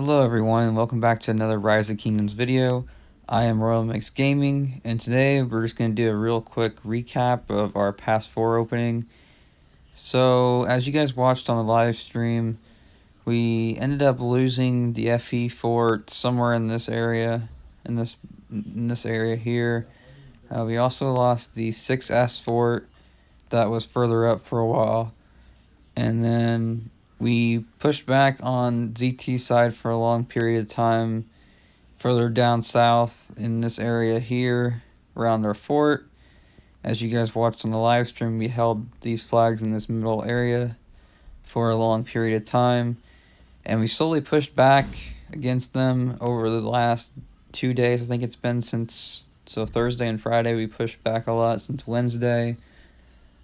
Hello everyone, and welcome back to another Rise of Kingdoms video. I am RoyalMixGaming, and today we're just going to do a real quick recap of our past 4 opening. So, as you guys watched on the live stream, we ended up losing the FE fort somewhere in this area, in this area here. We also lost the 6S fort that was further up for a while, and then we pushed back on ZT side for a long period of time, further down south in this area here around our fort. As you guys watched on the live stream, we held these flags in this middle area for a long period of time, and we slowly pushed back against them over the last 2 days. I think it's been since Thursday and Friday we pushed back a lot. Since Wednesday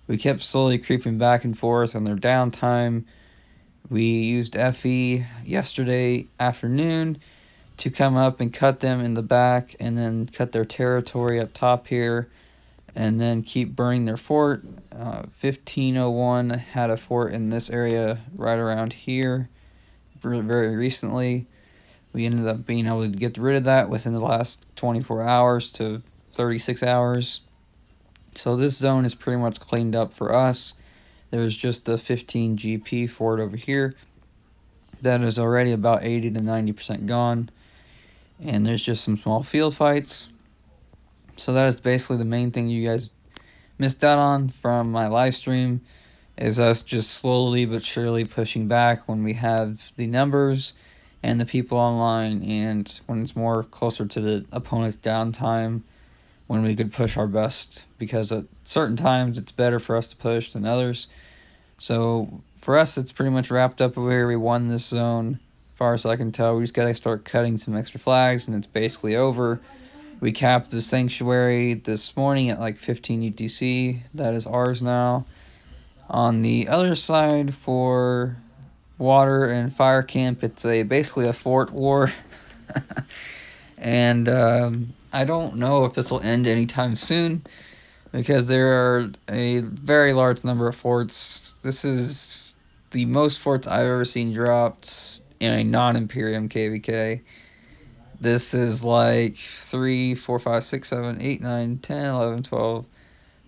we kept slowly creeping back and forth on their downtime. We used FE yesterday afternoon to come up and cut them in the back, and then cut their territory up top here, and then keep burning their fort. 1501 had a fort in this area right around here very recently. We ended up being able to get rid of that within the last 24 hours to 36 hours. So this zone is pretty much cleaned up for us. There's just the 15 GP fort over here that is already about 80 to 90% gone. And there's just some small field fights. So that is basically the main thing you guys missed out on from my live stream, is us just slowly but surely pushing back when we have the numbers and the people online, and when it's more closer to the opponent's downtime, when we could push our best, because at certain times it's better for us to push than others. So for us, it's pretty much wrapped up over here. We won this zone, as far as I can tell. We just got to start cutting some extra flags, and it's basically over. We capped the sanctuary this morning at like 15 UTC. That is ours now. On the other side, for water and fire camp, it's basically a fort war. And I don't know if this will end anytime soon, because there are a very large number of forts. This is the most forts I've ever seen dropped in a non-Imperium KVK. This is like 3, 4, 5, 6, 7, 8, 9, 10, 11, 12,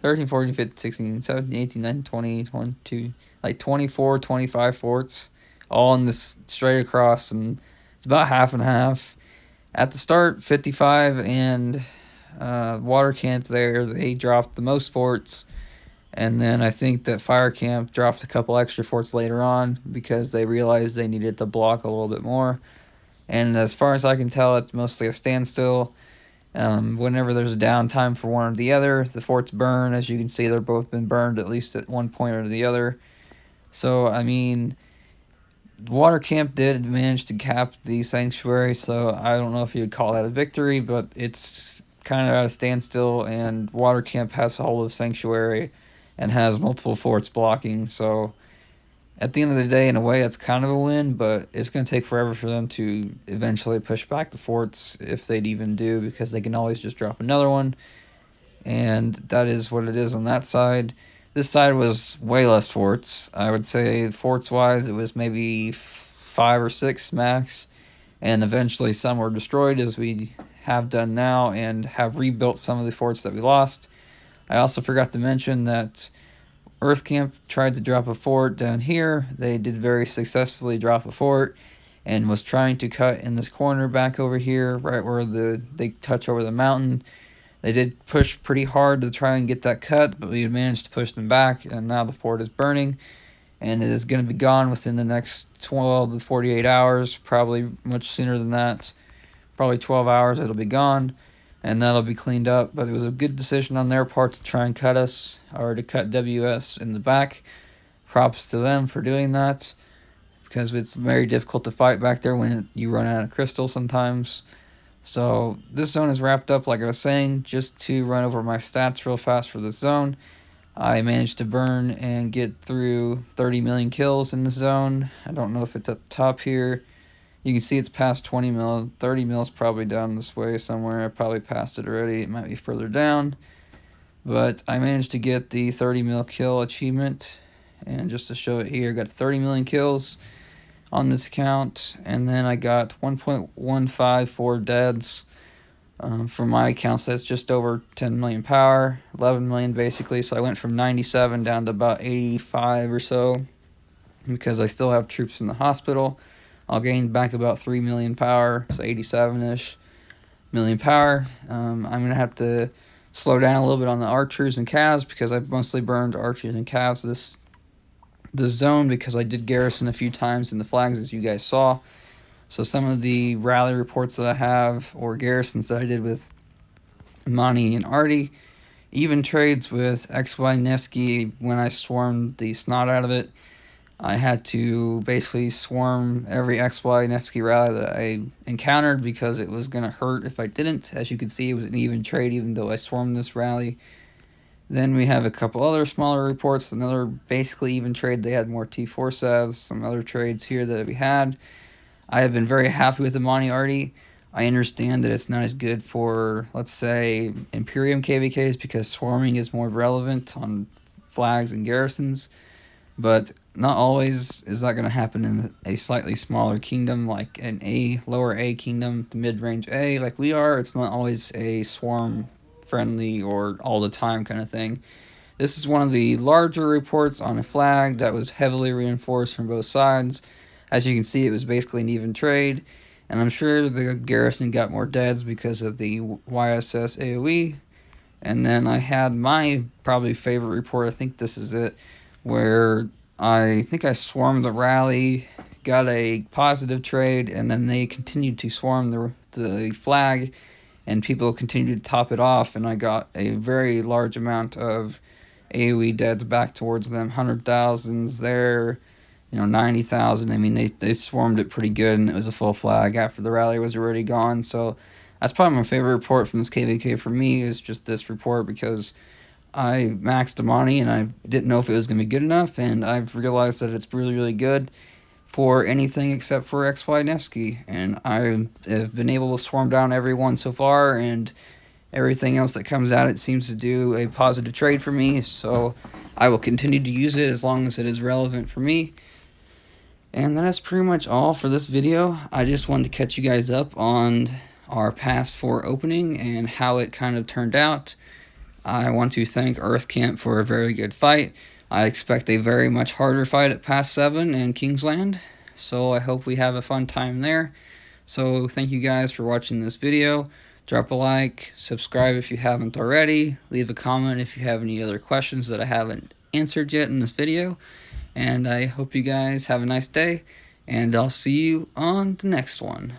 13, 14, 15, 16, 17, 18, 19, 20, 22, like 24, 25 forts, all in this straight across, and it's about half and half. At the start, 55 and water camp there, they dropped the most forts, and then I think that fire camp dropped a couple extra forts later on because they realized they needed to block a little bit more. And as far as I can tell, it's mostly a standstill. Whenever there's a downtime for one or the other, the forts burn. As you can see, they're both been burned at least at one point or the other. So, I mean, water camp did manage to cap the sanctuary, so I don't know if you would call that a victory, but it's kind of at a standstill, and water camp has a hold of sanctuary and has multiple forts blocking. So at the end of the day, in a way, it's kind of a win, but it's going to take forever for them to eventually push back the forts, if they'd even do, because they can always just drop another one. And that is what it is on that side. This side was way less forts. I would say forts-wise, it was maybe 5 or 6 max, and eventually some were destroyed, as we have done now, and have rebuilt some of the forts that we lost. I also forgot to mention that Earth Camp tried to drop a fort down here. They did very successfully drop a fort, and was trying to cut in this corner back over here, right where they touch over the mountain. They did push pretty hard to try and get that cut, but we managed to push them back, and now the fort is burning, and it is going to be gone within the next 12 to 48 hours, probably much sooner than that. Probably 12 hours it'll be gone, and that'll be cleaned up. But it was a good decision on their part to try and cut us, or to cut WS in the back. Props to them for doing that, because it's very difficult to fight back there when you run out of crystal sometimes. So this zone is wrapped up, like I was saying. Just to run over my stats real fast for this zone, I managed to burn and get through 30 million kills in this zone. I don't know if it's at the top here. You can see it's past 20 mil. 30 mil is probably down this way somewhere. I probably passed it already. It might be further down. But I managed to get the 30 mil kill achievement. And just to show it here, got 30 million kills. on this account, and then I got 1.154 deads. For my account, so that's just over 10 million power, 11 million basically. So I went from 97 down to about 85 or so because I still have troops in the hospital. I'll gain back about 3 million power, so 87-ish million power. I'm going to have to slow down a little bit on the archers and calves because I've mostly burned archers and calves this zone because I did garrison a few times in the flags, as you guys saw. So some of the rally reports that I have, or garrisons that I did with Mani and Artie, even trades with XY Nevsky when I swarmed the snot out of it. I had to basically swarm every XY Nevsky rally that I encountered because it was going to hurt if I didn't. As you can see, it was an even trade even though I swarmed this rally. Then we have a couple other smaller reports, another basically even trade. They had more T4 sevs, some other trades here that we had. I have been very happy with the Monty Artie. I understand that it's not as good for, let's say, Imperium KVKs because swarming is more relevant on flags and garrisons, but not always is that going to happen in a slightly smaller kingdom like an lower A kingdom, the mid-range A like we are. It's not always a swarm friendly or all the time kind of thing. This is one of the larger reports on a flag that was heavily reinforced from both sides. As you can see, it was basically an even trade, and I'm sure the garrison got more deads because of the YSS AoE. And then I had my probably favorite report, I think this is it, where I think I swarmed the rally, got a positive trade, and then they continued to swarm the flag, and people continued to top it off, and I got a very large amount of AoE deads back towards them, 100,000s there, 90,000. I mean, they swarmed it pretty good, and it was a full flag after the rally was already gone. So that's probably my favorite report from this KVK for me, is just this report, because I maxed Amani and I didn't know if it was going to be good enough, and I've realized that it's really, really good for anything except for XY Nevsky, and I have been able to swarm down everyone so far, and everything else that comes out, it seems to do a positive trade for me, so I will continue to use it as long as it is relevant for me. And that is pretty much all for this video. I just wanted to catch you guys up on our past 4 opening and how it kind of turned out. I want to thank Earthcamp for a very good fight. I expect a very much harder fight at Pass 7 and Kingsland, so I hope we have a fun time there. So thank you guys for watching this video. Drop a like, subscribe if you haven't already, leave a comment if you have any other questions that I haven't answered yet in this video, and I hope you guys have a nice day, and I'll see you on the next one.